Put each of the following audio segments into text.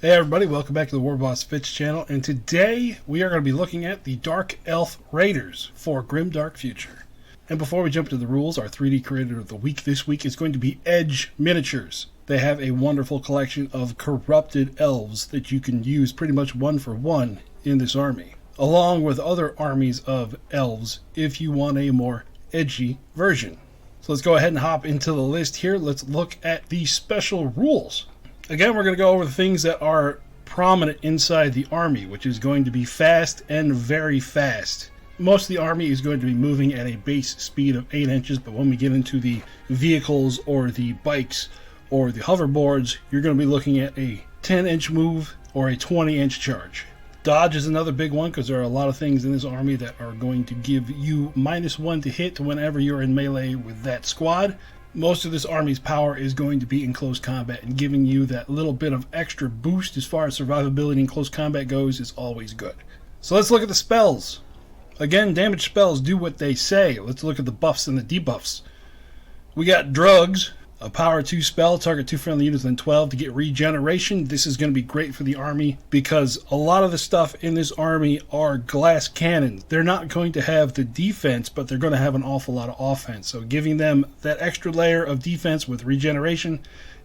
Hey everybody, welcome back to the Warboss Fitz channel, and today we are going to be looking at the Dark Elf Raiders for Grimdark Future. And before we jump to the rules, our 3D creator of the week this week is going to be Edge Miniatures. They have a wonderful collection of corrupted elves that you can use pretty much one for one in this army, along with other armies of elves if you want a more edgy version. So let's go ahead and hop into the list here. Let's look at the special rules. Again, we're going to go over the things that are prominent inside the army, which is going to be fast and very fast. Most of the army is going to be moving at a base speed of 8 inches, but when we get into the vehicles or the bikes or the hoverboards, you're going to be looking at a 10-inch move or a 20-inch charge. Dodge is another big one because there are a lot of things in this army that are going to give you -1 to hit whenever you're in melee with that squad. Most of this army's power is going to be in close combat, and giving you that little bit of extra boost as far as survivability in close combat goes is always good. So let's look at the spells. Again, damage spells do what they say. Let's look at the buffs and the debuffs. We got Drugs, a power 2 spell, target 2 friendly units within 12 to get regeneration. This is going to be great for the army because a lot of the stuff in this army are glass cannons. They're not going to have the defense, but they're going to have an awful lot of offense. So giving them that extra layer of defense with regeneration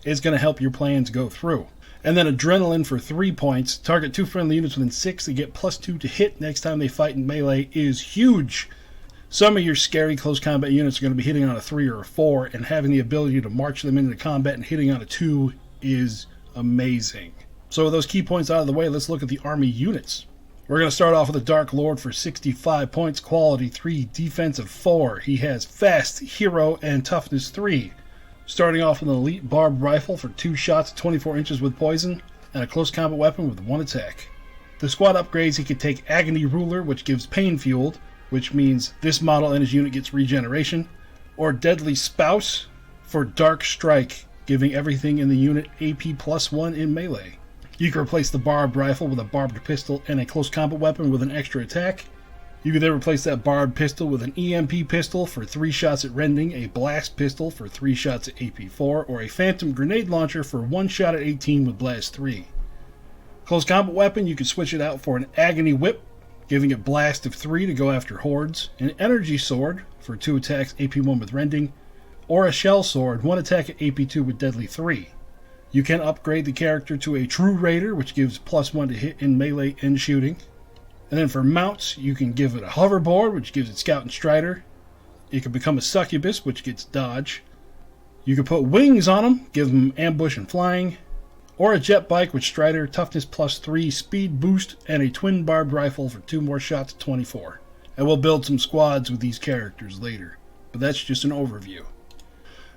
is going to help your plans go through. And then Adrenaline for 3 points. Target 2 friendly units within 6 to get +2 to hit next time they fight in melee is huge. Some of your scary close combat units are going to be hitting on a 3 or a 4, and having the ability to march them into combat and hitting on a 2 is amazing. So with those key points out of the way, let's look at the army units. We're going to start off with the Dark Lord for 65 points, quality 3, defensive 4. He has fast, hero, and toughness 3. Starting off with an elite barbed rifle for 2 shots, 24 inches with poison, and a close combat weapon with 1 attack. The squad upgrades, he can take Agony Ruler, which gives pain fueled, which means this model and his unit gets regeneration, or Deadly Spouse for Dark Strike, giving everything in the unit AP +1 in melee. You can replace the barbed rifle with a barbed pistol and a close combat weapon with an extra attack. You can then replace that barbed pistol with an EMP pistol for 3 shots at rending, a blast pistol for 3 shots at AP4, or a phantom grenade launcher for 1 shot at 18 with blast 3. Close combat weapon, you can switch it out for an Agony Whip, giving it blast of 3 to go after hordes, an energy sword for 2 attacks AP1 with rending, or a shell sword, 1 attack at AP2 with deadly 3. You can upgrade the character to a true raider, which gives +1 to hit in melee and shooting. And then for mounts, you can give it a hoverboard, which gives it scout and strider. It can become a succubus, which gets dodge. You can put wings on them, give them ambush and flying. Or a jet bike with strider, toughness +3, speed boost, and a twin barbed rifle for 2 more shots at 24. And we'll build some squads with these characters later, but that's just an overview.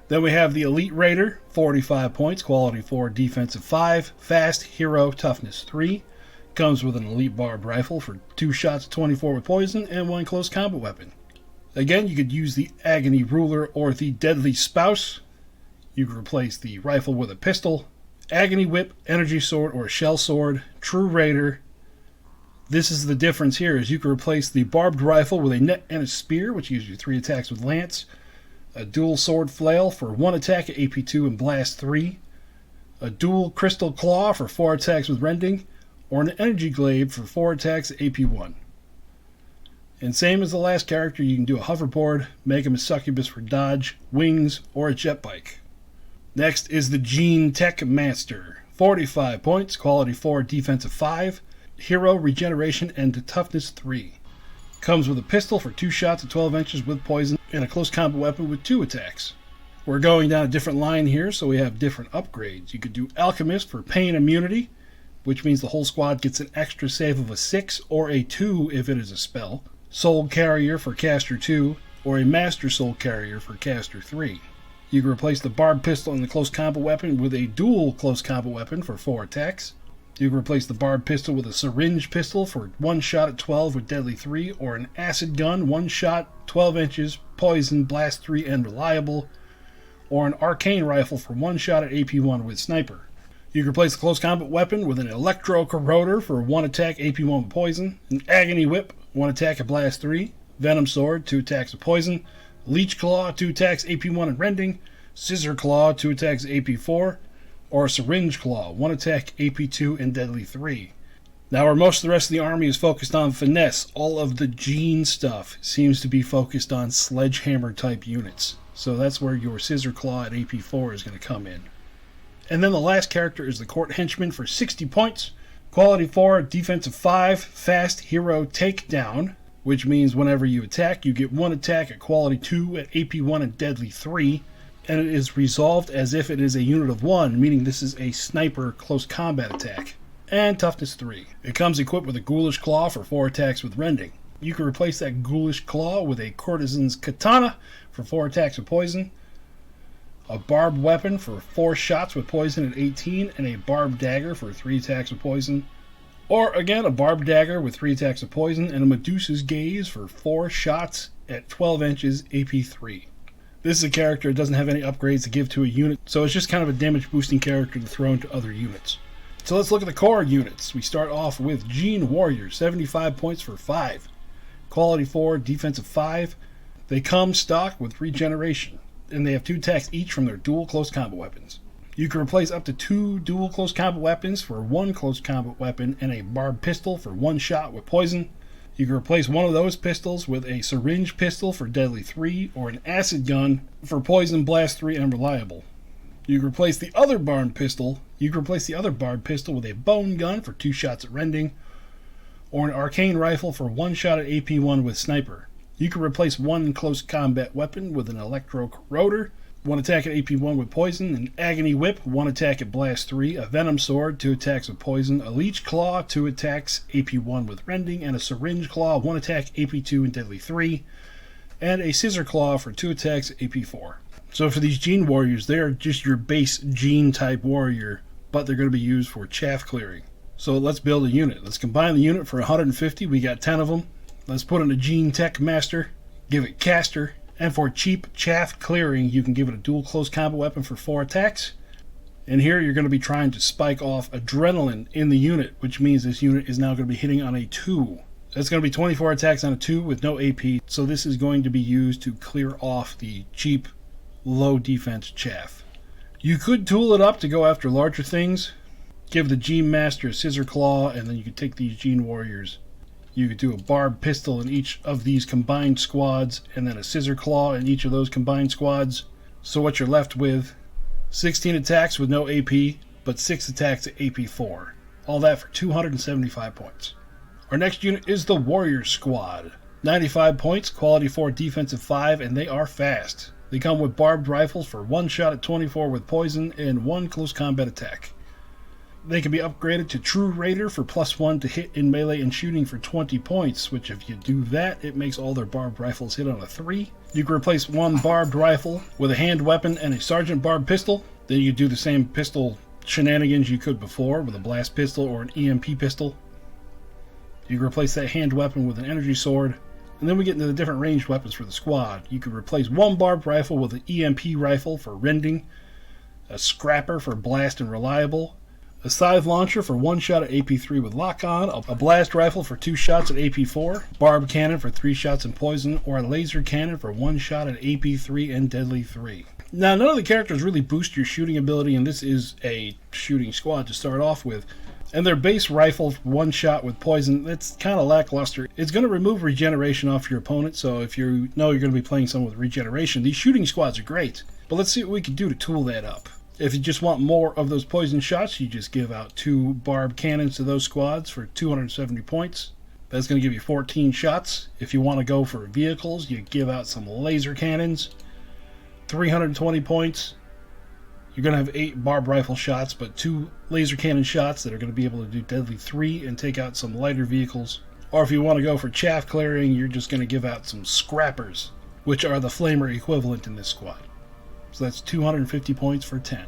Then we have the Elite Raider, 45 points, quality 4, defensive 5, fast, hero, toughness 3. Comes with an elite barbed rifle for 2 shots at 24 with poison and 1 close combat weapon. Again, you could use the Agony Ruler or the Deadly Spouse. You could replace the rifle with a pistol, Agony Whip, energy sword, or a shell sword, true raider. This is the difference here, is you can replace the barbed rifle with a net and a spear, which gives you 3 attacks with lance, a dual sword flail for 1 attack at AP2 and blast 3, a dual crystal claw for 4 attacks with rending, or an energy glaive for 4 attacks at AP1. And same as the last character, you can do a hoverboard, make him a succubus for dodge, wings, or a jet bike. Next is the Gene Tech Master. 45 points, quality 4, defensive 5, hero, regeneration, and toughness 3. Comes with a pistol for 2 shots at 12 inches with poison, and a close combat weapon with 2 attacks. We're going down a different line here, so we have different upgrades. You could do Alchemist for pain immunity, which means the whole squad gets an extra save of a 6 or a 2 if it is a spell. Soul Carrier for caster 2, or a Master Soul Carrier for caster 3. You can replace the barbed pistol and the close combat weapon with a dual close combat weapon for 4 attacks. You can replace the barbed pistol with a syringe pistol for 1 shot at 12 with deadly 3, or an acid gun, 1 shot, 12 inches, poison, blast 3, and reliable, or an arcane rifle for 1 shot at AP1 with sniper. You can replace the close combat weapon with an electro corroder for 1 attack AP1 with poison, an agony whip, 1 attack at blast 3, venom sword, 2 attacks with poison, leech claw, 2 attacks AP1 and rending, scissor claw, 2 attacks AP4, or a syringe claw, 1 attack, AP 2, and deadly 3. Now, where most of the rest of the army is focused on finesse, all of the gene stuff seems to be focused on sledgehammer type units. So that's where your scissor claw at AP 4 is going to come in. And then the last character is the Court Henchman for 60 points. Quality 4, defensive 5, fast hero takedown, which means whenever you attack, you get 1 attack at quality 2 at AP 1 and deadly 3. And it is resolved as if it is a unit of 1, meaning this is a sniper close combat attack. And toughness 3. It comes equipped with a Ghoulish Claw for 4 attacks with rending. You can replace that Ghoulish Claw with a Courtesan's Katana for 4 attacks with poison, a Barbed Weapon for 4 shots with poison at 18, and a Barbed Dagger for 3 attacks with poison. Or again, a Barbed Dagger with 3 attacks of poison, and a Medusa's Gaze for 4 shots at 12 inches AP 3. This is a character that doesn't have any upgrades to give to a unit, so it's just kind of a damage boosting character to throw into other units. So let's look at the core units. We start off with Gene Warrior, 75 points for 5. Quality 4, defensive 5. They come stock with regeneration, and they have 2 attacks each from their dual close combat weapons. You can replace up to 2 dual close combat weapons for 1 close combat weapon and a barbed pistol for 1 shot with poison. You can replace one of those pistols with a syringe pistol for deadly 3 or an acid gun for poison, blast 3, and reliable. You can replace the other barbed pistol with a bone gun for 2 shots at rending, or an arcane rifle for 1 shot at AP 1 with sniper. You can replace 1 close combat weapon with an electro corroder, 1 attack at AP 1 with poison, an agony whip, 1 attack at blast 3, a venom sword, 2 attacks with poison, a leech claw, 2 attacks AP 1 with rending, and a syringe claw, 1 attack AP 2 and deadly 3, and a scissor claw for 2 attacks at AP 4. So for these Gene Warriors, they are just your base Gene type warrior, but they're going to be used for chaff clearing. So let's build a unit. Let's combine the unit for 150. We got 10 of them. Let's put in a Gene Tech Master, give it Caster, and for cheap chaff clearing, you can give it a dual close combat weapon for 4 attacks. And here you're going to be trying to spike off adrenaline in the unit, which means this unit is now going to be hitting on a 2. That's going to be 24 attacks on a 2 with no AP, so this is going to be used to clear off the cheap low defense chaff. You could tool it up to go after larger things. Give the Gene Master a scissor claw, and then you could take these Gene Warriors. You could do a barbed pistol in each of these combined squads, and then a scissor claw in each of those combined squads. So what you're left with, 16 attacks with no AP, but 6 attacks at AP 4. All that for 275 points. Our next unit is the Warrior Squad. 95 points, quality 4, defensive 5, and they are fast. They come with barbed rifles for 1 shot at 24 with poison and 1 close combat attack. They can be upgraded to True Raider for +1 to hit in melee and shooting for 20 points, which if you do that, it makes all their barbed rifles hit on a 3. You can replace 1 barbed rifle with a hand weapon and a sergeant barbed pistol. Then you do the same pistol shenanigans you could before with a blast pistol or an EMP pistol. You can replace that hand weapon with an energy sword. And then we get into the different ranged weapons for the squad. You can replace 1 barbed rifle with an EMP rifle for rending, a scrapper for blast and reliable, a scythe launcher for 1 shot at AP 3 with lock-on, a blast rifle for 2 shots at AP 4, barbed cannon for 3 shots and poison, or a laser cannon for 1 shot at AP 3 and deadly 3. Now, none of the characters really boost your shooting ability, and this is a shooting squad to start off with. And their base rifle, 1 shot with poison, that's kind of lackluster. It's going to remove regeneration off your opponent, so if you know you're going to be playing someone with regeneration, these shooting squads are great. But let's see what we can do to tool that up. If you just want more of those poison shots, you just give out 2 barbed cannons to those squads for 270 points. That's going to give you 14 shots. If you want to go for vehicles, you give out some laser cannons, 320 points. You're going to have 8 barbed rifle shots, but 2 laser cannon shots that are going to be able to do deadly 3 and take out some lighter vehicles. Or if you want to go for chaff clearing, you're just going to give out some scrappers, which are the flamer equivalent in this squad. So that's 250 points for 10.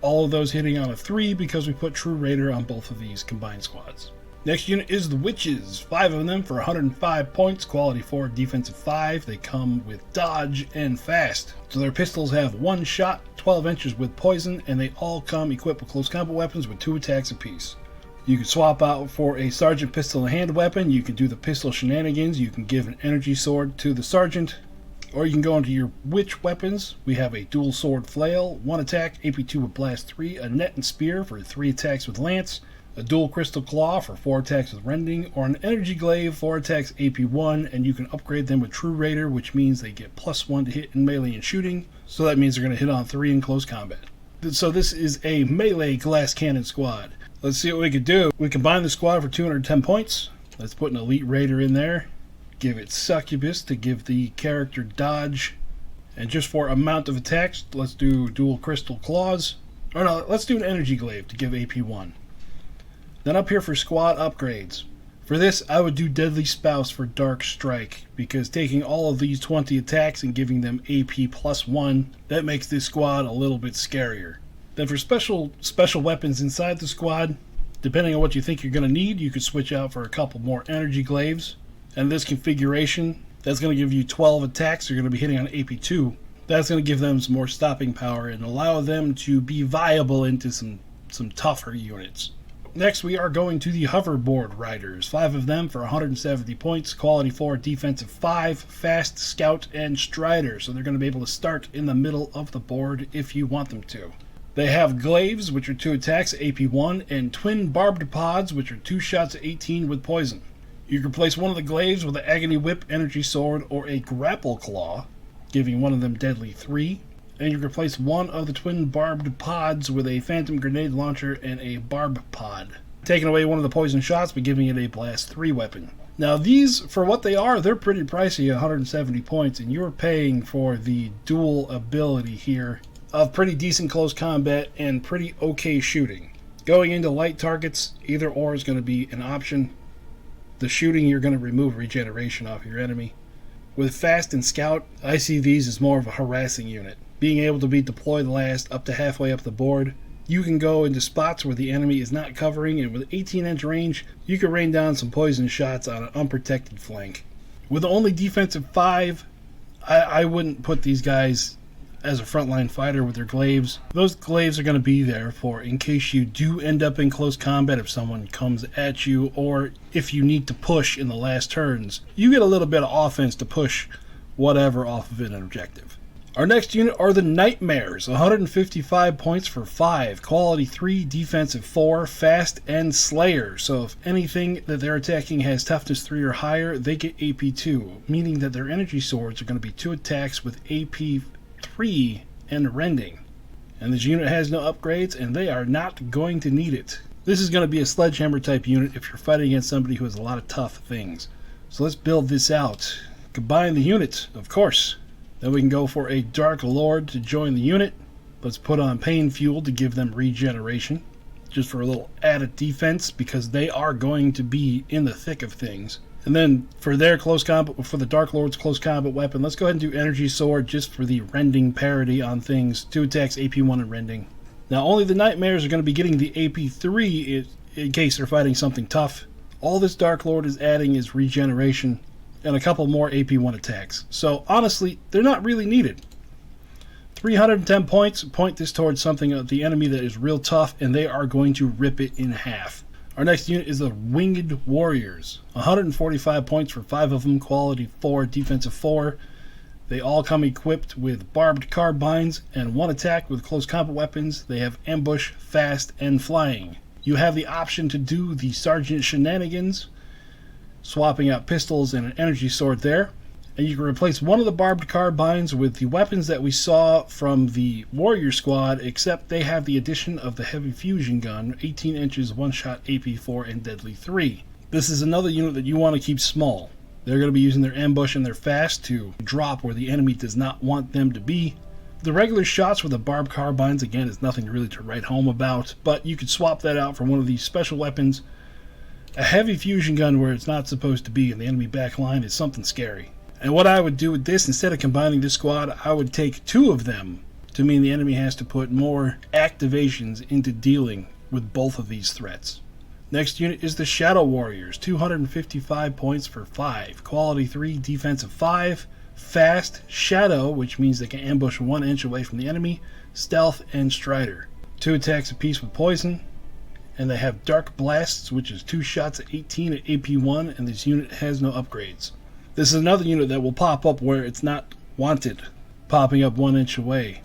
All of those hitting on a 3 because we put True Raider on both of these combined squads. Next unit is the Witches. 5 of them for 105 points, quality 4, defensive 5. They come with dodge and fast. So their pistols have 1 shot, 12 inches with poison, and they all come equipped with close combat weapons with 2 attacks apiece. You can swap out for a sergeant pistol and hand weapon. You can do the pistol shenanigans. You can give an energy sword to the sergeant. Or you can go into your witch weapons. We have a dual sword flail, 1 attack, AP2 with blast 3, a net and spear for 3 attacks with lance, a dual crystal claw for 4 attacks with rending, or an energy glaive, 4 attacks, AP1, and you can upgrade them with true raider, which means they get +1 to hit in melee and shooting, so that means they're going to hit on 3 in close combat. So this is a melee glass cannon squad. Let's see what we can do. We combine the squad for 210 points. Let's put an elite raider in there. Give it succubus to give the character dodge. And just for amount of attacks, let's do dual crystal claws. Or no, let's do an energy glaive to give AP1. Then up here for squad upgrades. For this, I would do deadly spouse for dark strike, because taking all of these 20 attacks and giving them AP +1, that makes this squad a little bit scarier. Then for special weapons inside the squad, depending on what you think you're going to need, you could switch out for a couple more energy glaives. And this configuration, that's going to give you 12 attacks. You're going to be hitting on AP2. That's going to give them some more stopping power and allow them to be viable into some tougher units. Next, we are going to the hoverboard riders. 5 of them for 170 points, quality 4, defensive 5, fast, scout, and strider. So they're going to be able to start in the middle of the board if you want them to. They have glaives, which are 2 attacks, AP1, and twin barbed pods, which are 2 shots at 18 with poison. You can replace one of the glaives with an agony whip, energy sword, or a grapple claw, giving one of them deadly 3. And you can replace one of the twin barbed pods with a phantom grenade launcher and a barb pod, taking away one of the poison shots but giving it a blast 3 weapon. Now these, for what they are, they're pretty pricey, 170 points, and you're paying for the dual ability here of pretty decent close combat and pretty okay shooting. Going into light targets, either or is going to be an option. The shooting, you're going to remove regeneration off your enemy. With fast and scout, I see these as more of a harassing unit. Being able to be deployed last up to halfway up the board, you can go into spots where the enemy is not covering, and with 18-inch range, you can rain down some poison shots on an unprotected flank. With only defensive 5, I wouldn't put these guys as a frontline fighter with their glaives. Those glaives are going to be there for in case you do end up in close combat if someone comes at you, or if you need to push in the last turns. You get a little bit of offense to push whatever off of an objective. Our next unit are the Nightmares, 155 points for 5, quality 3, defensive 4, fast, and slayer. So if anything that they're attacking has toughness 3 or higher, they get AP 2, meaning that their energy swords are going to be 2 attacks with AP 3 and rending. And this unit has no upgrades, and they are not going to need it. This is going to be a sledgehammer type unit if you're fighting against somebody who has a lot of tough things. So let's build this out. Combine the unit, of course. Then we can go for a Dark Lord to join the unit. Let's put on Pain Fuel to give them regeneration, just for a little added defense, because they are going to be in the thick of things. And then for their close combat, for the Dark Lord's close combat weapon, let's go ahead and do Energy Sword just for the rending parity on things. 2 attacks, AP1 and rending. Now only the Nightmares are going to be getting the AP3 in case they're fighting something tough. All this Dark Lord is adding is regeneration and a couple more AP1 attacks. So honestly, they're not really needed. 310 points, point this towards something of the enemy that is real tough, and they are going to rip it in half. Our next unit is the Winged Warriors. 145 points for 5 of them, quality 4, defensive 4. They all come equipped with barbed carbines and 1 attack with close combat weapons. They have ambush, fast, and flying. You have the option to do the Sergeant Shenanigans, swapping out pistols and an energy sword there. And you can replace one of the barbed carbines with the weapons that we saw from the Warrior Squad, except they have the addition of the Heavy Fusion Gun, 18 inches, 1-shot, AP4, and Deadly 3. This is another unit that you want to keep small. They're going to be using their ambush and their fast to drop where the enemy does not want them to be. The regular shots with the barbed carbines, again, is nothing really to write home about, but you could swap that out for one of these special weapons. A Heavy Fusion Gun where it's not supposed to be in the enemy back line is something scary. And what I would do with this, instead of combining this squad, I would take 2 of them to mean the enemy has to put more activations into dealing with both of these threats. Next unit is the Shadow Warriors, 255 points for 5, quality 3, defensive 5, fast, shadow, which means they can ambush 1 inch away from the enemy, stealth, and strider. 2 attacks apiece with poison. And they have Dark Blasts, which is 2 shots at 18 at AP1, and this unit has no upgrades. This is another unit that will pop up where it's not wanted, popping up 1 inch away.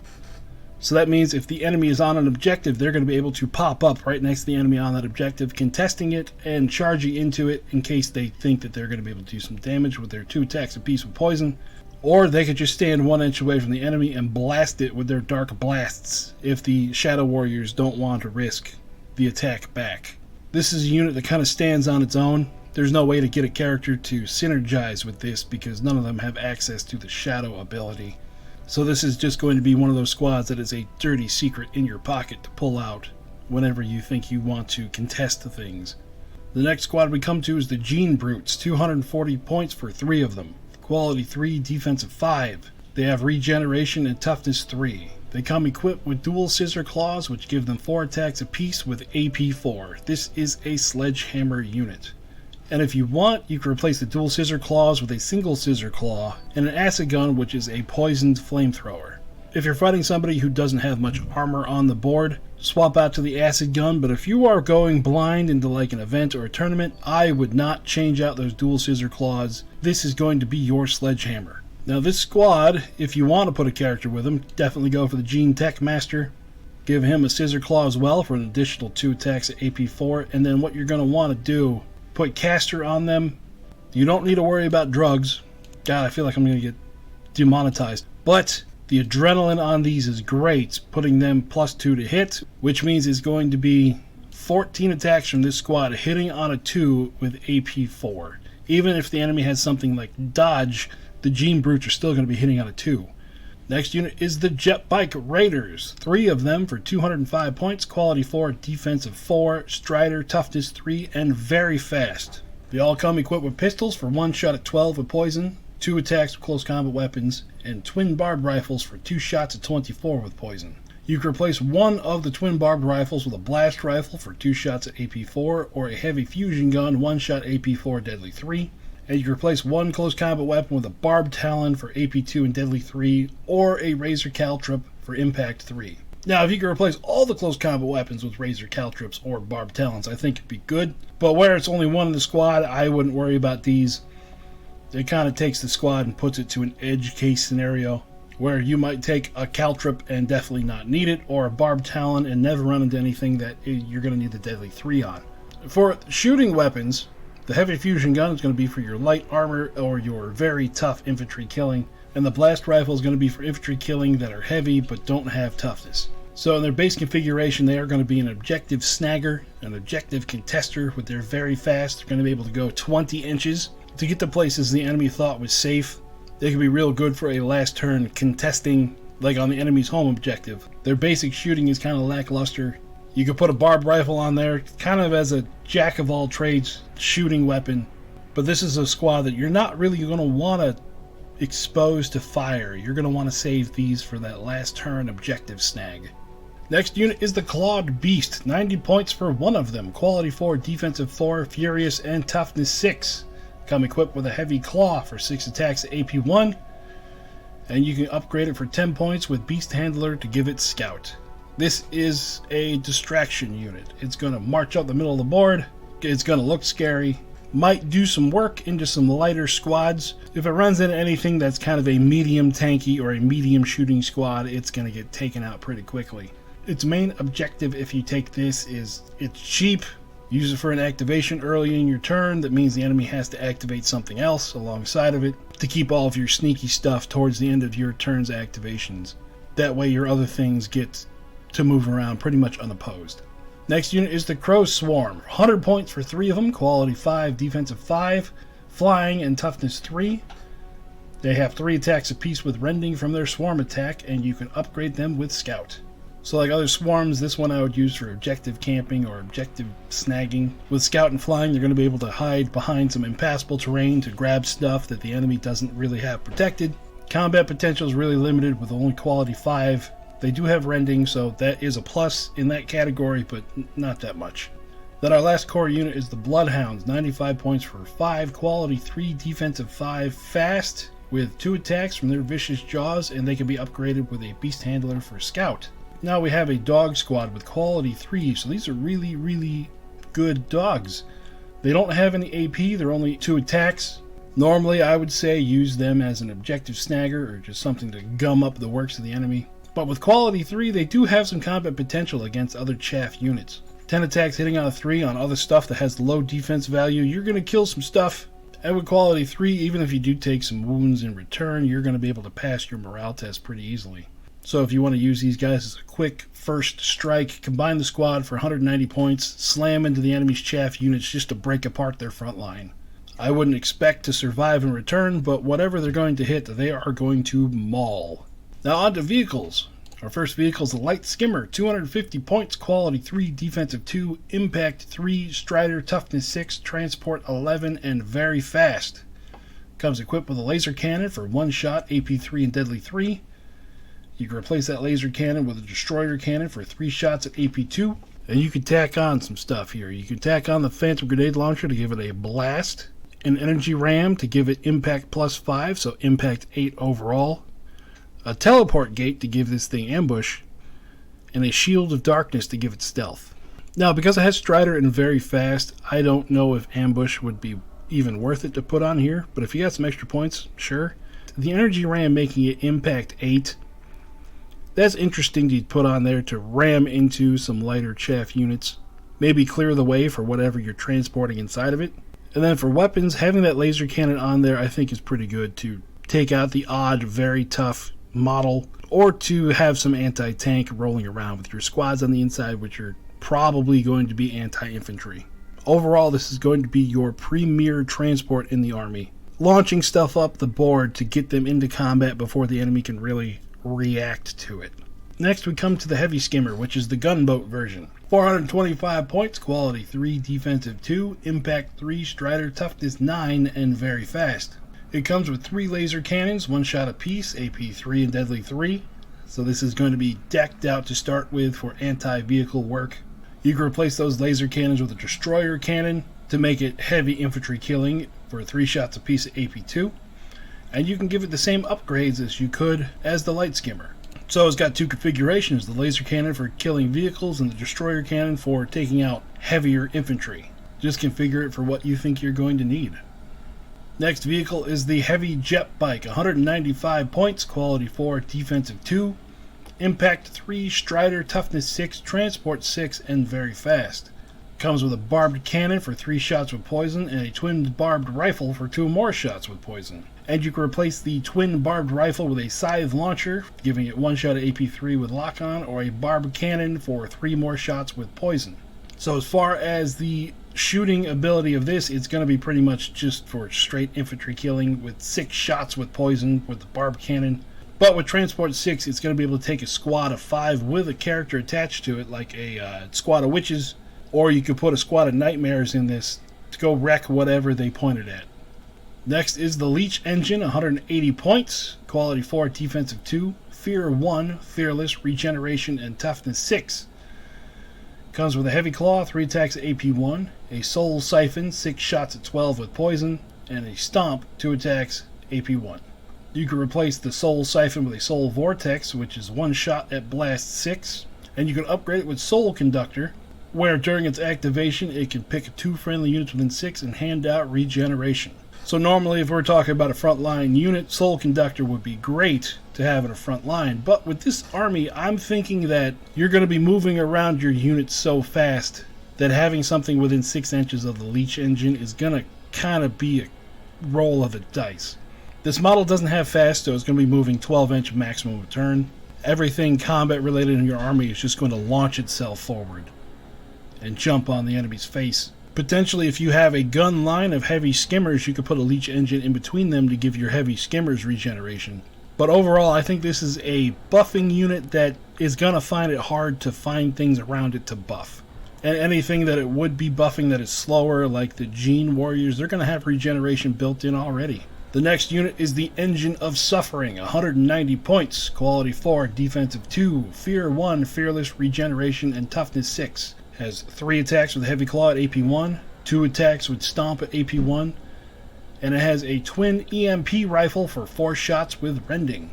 So that means if the enemy is on an objective, they're going to be able to pop up right next to the enemy on that objective, contesting it and charging into it in case they think that they're going to be able to do some damage with their 2 attacks apiece with poison. Or they could just stand 1 inch away from the enemy and blast it with their dark blasts if the Shadow Warriors don't want to risk the attack back. This is a unit that kind of stands on its own. There's no way to get a character to synergize with this because none of them have access to the Shadow ability. So this is just going to be one of those squads that is a dirty secret in your pocket to pull out whenever you think you want to contest the things. The next squad we come to is the Gene Brutes, 240 points for 3 of them. Quality 3, defensive 5. They have regeneration and toughness 3. They come equipped with dual scissor claws, which give them 4 attacks apiece with AP 4. This is a sledgehammer unit. And if you want, you can replace the dual scissor claws with a single scissor claw and an acid gun, which is a poisoned flamethrower. If you're fighting somebody who doesn't have much armor on the board, swap out to the acid gun, but if you are going blind into like an event or a tournament, I would not change out those dual scissor claws. This is going to be your sledgehammer. Now this squad, if you want to put a character with him, definitely go for the Gene Tech Master. Give him a scissor claw as well for an additional 2 attacks at AP 4, and then what you're going to want to do, put caster on them. You don't need to worry about drugs. God, I feel like I'm going to get demonetized. But the adrenaline on these is great, putting them +2 to hit, which means it's going to be 14 attacks from this squad hitting on a 2 with AP 4. Even if the enemy has something like dodge, the Gene Brutes are still going to be hitting on a 2. Next unit is the Jet Bike Raiders. 3 of them for 205 points, quality 4, defensive 4, strider, toughness 3, and very fast. They all come equipped with pistols for 1 shot at 12 with poison, 2 attacks with close combat weapons, and twin barbed rifles for 2 shots at 24 with poison. You can replace one of the twin barbed rifles with a blast rifle for 2 shots at AP 4, or a heavy fusion gun, 1 shot AP 4, deadly 3. And you can replace one close combat weapon with a barbed talon for AP 2 and deadly 3, or a razor caltrip for impact 3. Now, if you can replace all the close combat weapons with razor caltrips or barbed talons, I think it'd be good. But where it's only one in the squad, I wouldn't worry about these. It kind of takes the squad and puts it to an edge case scenario where you might take a caltrip and definitely not need it, or a barbed talon and never run into anything that you're going to need the deadly 3 on. For shooting weapons, the heavy fusion gun is going to be for your light armor or your very tough infantry killing, and the blast rifle is going to be for infantry killing that are heavy but don't have toughness. So in their base configuration, they are going to be an objective snagger, an objective contester with their very fast. They're going to be able to go 20 inches to get to places the enemy thought was safe. They can be real good for a last turn contesting, like on the enemy's home objective. Their basic shooting is kind of lackluster. You could put a barbed rifle on there, kind of as a jack-of-all-trades shooting weapon. But this is a squad that you're not really going to want to expose to fire. You're going to want to save these for that last turn objective snag. Next unit is the Clawed Beast. 90 points for one of them. Quality 4, defensive 4, furious, and toughness 6. Come equipped with a heavy claw for 6 attacks at AP 1. And you can upgrade it for 10 points with Beast Handler to give it Scout. This is a distraction unit. It's going to march up the middle of the board. It's going to look scary. Might do some work into some lighter squads. If it runs into anything that's kind of a medium tanky or a medium shooting squad, it's going to get taken out pretty quickly. Its main objective, if you take this, is it's cheap. Use it for an activation early in your turn. That means the enemy has to activate something else alongside of it to keep all of your sneaky stuff towards the end of your turn's activations. That way your other things get to move around pretty much unopposed. Next unit is the Crow Swarm. 100 points for 3 of them, quality 5, defensive 5, flying, and toughness 3. They have 3 attacks apiece with rending from their swarm attack, and you can upgrade them with Scout. So like other swarms, this one I would use for objective camping or objective snagging. With Scout and flying, you're going to be able to hide behind some impassable terrain to grab stuff that the enemy doesn't really have protected. Combat potential is really limited with only quality 5. They do have rending, so that is a plus in that category, but not that much. Then our last core unit is the Bloodhounds. 95 points for 5, quality 3, defensive 5, fast, with 2 attacks from their vicious jaws, and they can be upgraded with a Beast Handler for Scout. Now we have a dog squad with quality 3, so these are really, really good dogs. They don't have any AP, they're only 2 attacks. Normally, I would say use them as an objective snagger or just something to gum up the works of the enemy. But with quality 3, they do have some combat potential against other chaff units. 10 attacks hitting on a 3 on other stuff that has low defense value, you're going to kill some stuff. And with quality 3, even if you do take some wounds in return, you're going to be able to pass your morale test pretty easily. So if you want to use these guys as a quick first strike, combine the squad for 190 points, slam into the enemy's chaff units just to break apart their front line. I wouldn't expect to survive in return, but whatever they're going to hit, they are going to maul. Now on to vehicles. Our first vehicle is the Light Skimmer, 250 points, quality 3, defensive 2, impact 3, strider, toughness 6, transport 11, and very fast. Comes equipped with a laser cannon for 1 shot, AP 3 and deadly 3. You can replace that laser cannon with a destroyer cannon for 3 shots at AP 2. And you can tack on some stuff here. You can tack on the Phantom Grenade Launcher to give it a blast, an energy ram to give it impact plus 5, so impact 8 overall, a teleport gate to give this thing ambush, and a shield of darkness to give it stealth. Now, because it has strider and very fast, I don't know if ambush would be even worth it to put on here, but if you got some extra points, sure. The energy ram making it impact 8, that's interesting to put on there to ram into some lighter chaff units, maybe clear the way for whatever you're transporting inside of it. And then for weapons, having that laser cannon on there I think is pretty good to take out the odd, very tough model, or to have some anti-tank rolling around with your squads on the inside, which are probably going to be anti-infantry. Overall, this is going to be your premier transport in the army, launching stuff up the board to get them into combat before the enemy can really react to it. Next we come to the Heavy Skimmer, which is the gunboat version. 425 points, quality 3, defensive 2, impact 3, strider, toughness 9, and very fast. It comes with 3 laser cannons, 1 shot apiece, AP 3 and deadly 3. So this is going to be decked out to start with for anti-vehicle work. You can replace those laser cannons with a destroyer cannon to make it heavy infantry killing for 3 shots apiece at AP 2. And you can give it the same upgrades as you could as the Light Skimmer. So it's got 2 configurations, the laser cannon for killing vehicles and the destroyer cannon for taking out heavier infantry. Just configure it for what you think you're going to need. Next vehicle is the Heavy Jet Bike, 195 points, quality 4, defensive 2, impact 3, strider, toughness 6, transport 6, and very fast. Comes with a barbed cannon for 3 shots with poison and a twin barbed rifle for 2 more shots with poison. And you can replace the twin barbed rifle with a scythe launcher, giving it 1 shot at AP3 with lock-on, or a barbed cannon for 3 more shots with poison. So as far as the shooting ability of this, it's going to be pretty much just for straight infantry killing with 6 shots with poison with the barbed cannon. But with Transport 6, it's going to be able to take a squad of 5 with a character attached to it, like a squad of witches, or you could put a squad of nightmares in this to go wreck whatever they pointed at. Next is the Leech Engine, 180 points, quality 4, defensive 2, fear 1, fearless, regeneration, and toughness 6. Comes with a heavy claw, 3 attacks at AP 1, a soul siphon, 6 shots at 12 with poison, and a stomp, 2 attacks, AP 1. You can replace the soul siphon with a soul vortex, which is 1 shot at blast 6, and you can upgrade it with soul conductor, where during its activation it can pick 2 friendly units within 6 and hand out regeneration. So normally if we're talking about a frontline unit, Soul Conductor would be great to have in a front line. But with this army, I'm thinking that you're going to be moving around your units so fast that having something within 6 inches of the Leech Engine is going to kind of be a roll of the dice. This model doesn't have fast, so it's going to be moving 12-inch maximum of turn. Everything combat related in your army is just going to launch itself forward and jump on the enemy's face. Potentially, if you have a gun line of heavy skimmers, you could put a Leech Engine in between them to give your heavy skimmers regeneration. But overall, I think this is a buffing unit that is going to find it hard to find things around it to buff. And anything that it would be buffing that is slower, like the Gene Warriors, they're going to have regeneration built in already. The next unit is the Engine of Suffering, 190 points, quality 4, defensive 2, fear 1, fearless, regeneration, and toughness 6. Has 3 attacks with Heavy Claw at AP 1, 2 attacks with Stomp at AP 1, and it has a twin EMP rifle for 4 shots with Rending.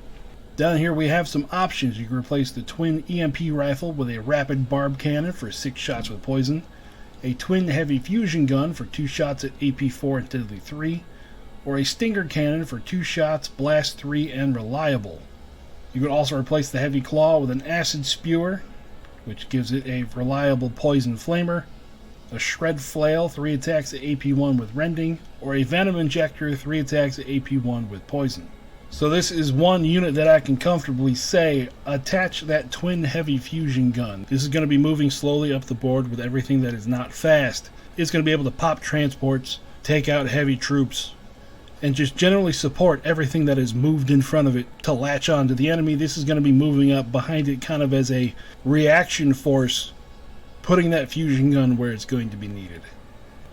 Down here we have some options. You can replace the twin EMP rifle with a rapid barb cannon for 6 shots with poison, a twin heavy fusion gun for 2 shots at AP 4 and deadly 3, or a Stinger cannon for 2 shots, blast 3, and reliable. You could also replace the Heavy Claw with an Acid Spewer, which gives it a reliable poison flamer, a Shred Flail, 3 attacks at AP1 with rending, or a Venom Injector, 3 attacks at AP1 with poison. So this is one unit that I can comfortably say, attach that twin heavy fusion gun. This is going to be moving slowly up the board with everything that is not fast. It's going to be able to pop transports, take out heavy troops, and just generally support everything that is moved in front of it to latch on to the enemy. This is going to be moving up behind it kind of as a reaction force, putting that fusion gun where it's going to be needed.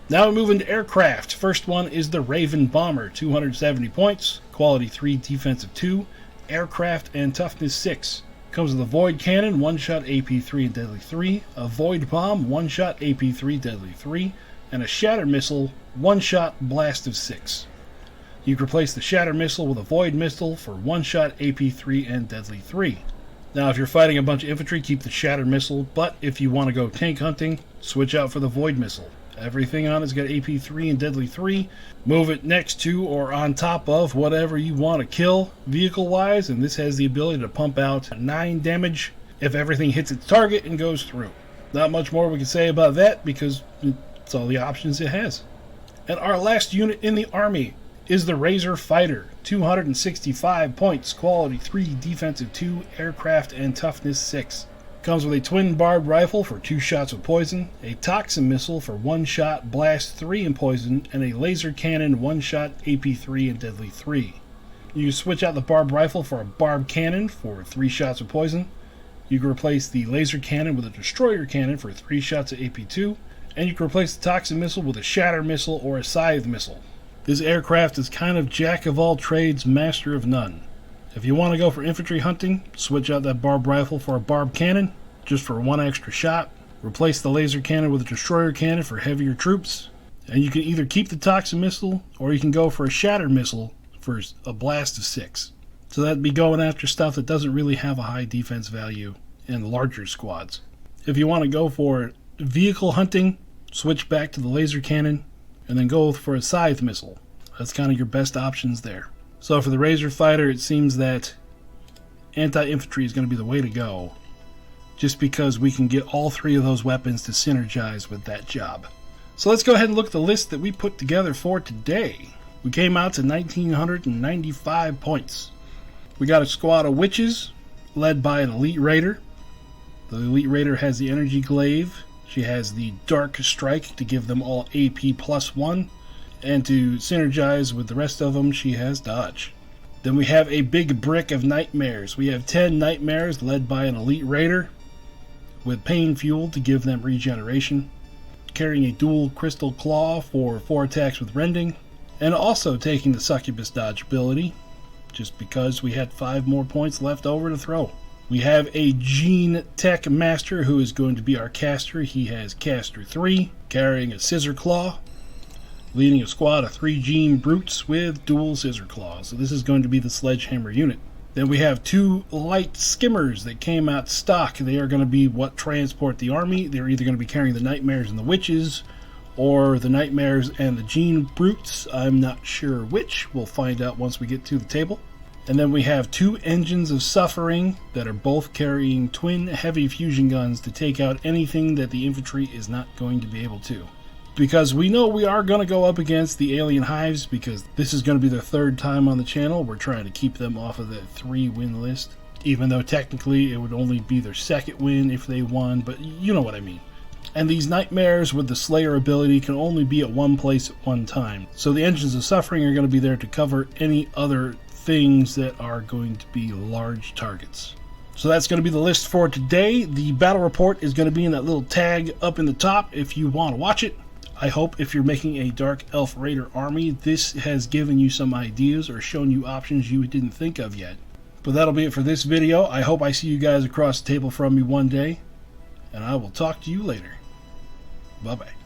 Now we move into aircraft. First one is the Raven Bomber, 270 points, quality 3, defensive 2, aircraft and toughness 6. Comes with a Void Cannon, 1-shot AP 3 and deadly 3, a Void Bomb, 1-shot AP 3, deadly 3, and a Shatter Missile, 1-shot blast of 6. You can replace the Shatter Missile with a Void Missile for 1-shot AP 3 and deadly 3. Now if you're fighting a bunch of infantry, keep the Shatter Missile, but if you want to go tank hunting, switch out for the Void Missile. Everything on it's got AP 3 and deadly 3. Move it next to or on top of whatever you want to kill vehicle-wise, and this has the ability to pump out 9 damage if everything hits its target and goes through. Not much more we can say about that because it's all the options it has. And our last unit in the army is the Razor Fighter, 265 points, quality 3, defensive 2, aircraft and toughness 6. Comes with a twin barbed rifle for 2 shots with poison, a toxin missile for 1 shot, blast 3 and poison, and a laser cannon 1-shot, AP 3 and deadly 3. You switch out the barbed rifle for a barbed cannon for 3 shots with poison. You can replace the laser cannon with a destroyer cannon for 3 shots at AP 2, and you can replace the toxin missile with a shatter missile or a scythe missile. This aircraft is kind of jack of all trades, master of none. If you want to go for infantry hunting, switch out that barbed rifle for a barbed cannon, just for 1 extra shot. Replace the laser cannon with a destroyer cannon for heavier troops. And you can either keep the toxin missile, or you can go for a shatter missile for a blast of 6. So that'd be going after stuff that doesn't really have a high defense value in larger squads. If you want to go for vehicle hunting, switch back to the laser cannon, and then go for a scythe missile. That's kind of your best options there. So for the Razor Fighter, it seems that anti-infantry is going to be the way to go, just because we can get all 3 of those weapons to synergize with that job. So let's go ahead and look at the list that we put together for today. We came out to 1,995 points. We got a squad of witches, led by an Elite Raider. The Elite Raider has the Energy Glaive. She has the Dark Strike to give them all AP +1. And to synergize with the rest of them, she has Dodge. Then we have a big brick of Nightmares. We have 10 Nightmares led by an Elite Raider with Pain Fuel to give them regeneration. Carrying a dual Crystal Claw for 4 attacks with rending. And also taking the Succubus Dodge ability, just because we had 5 more points left over to throw. We have a Gene Tech Master who is going to be our caster. He has Caster 3, carrying a Scissor Claw, leading a squad of 3 Gene Brutes with dual Scissor Claws. So this is going to be the Sledgehammer unit. Then we have 2 Light Skimmers that came out stock. They are going to be what transport the army. They're either going to be carrying the Nightmares and the Witches, or the Nightmares and the Gene Brutes. I'm not sure which. We'll find out once we get to the table. And then we have 2 Engines of Suffering that are both carrying twin heavy fusion guns to take out anything that the infantry is not going to be able to. Because we know we are going to go up against the Alien Hives, because this is going to be their 3rd time on the channel. We're trying to keep them off of that 3-win list, even though technically it would only be their 2nd win if they won, but you know what I mean. And these Nightmares with the Slayer ability can only be at one place at one time. So the Engines of Suffering are going to be there to cover any other things that are going to be large targets. So that's going to be the list for today. The battle report is going to be in that little tag up in the top if you want to watch it. I hope if you're making a Dark Elf Raider army, this has given you some ideas or shown you options you didn't think of yet. But that'll be it for this video. I hope I see you guys across the table from me one day, and I will talk to you later. Bye-bye.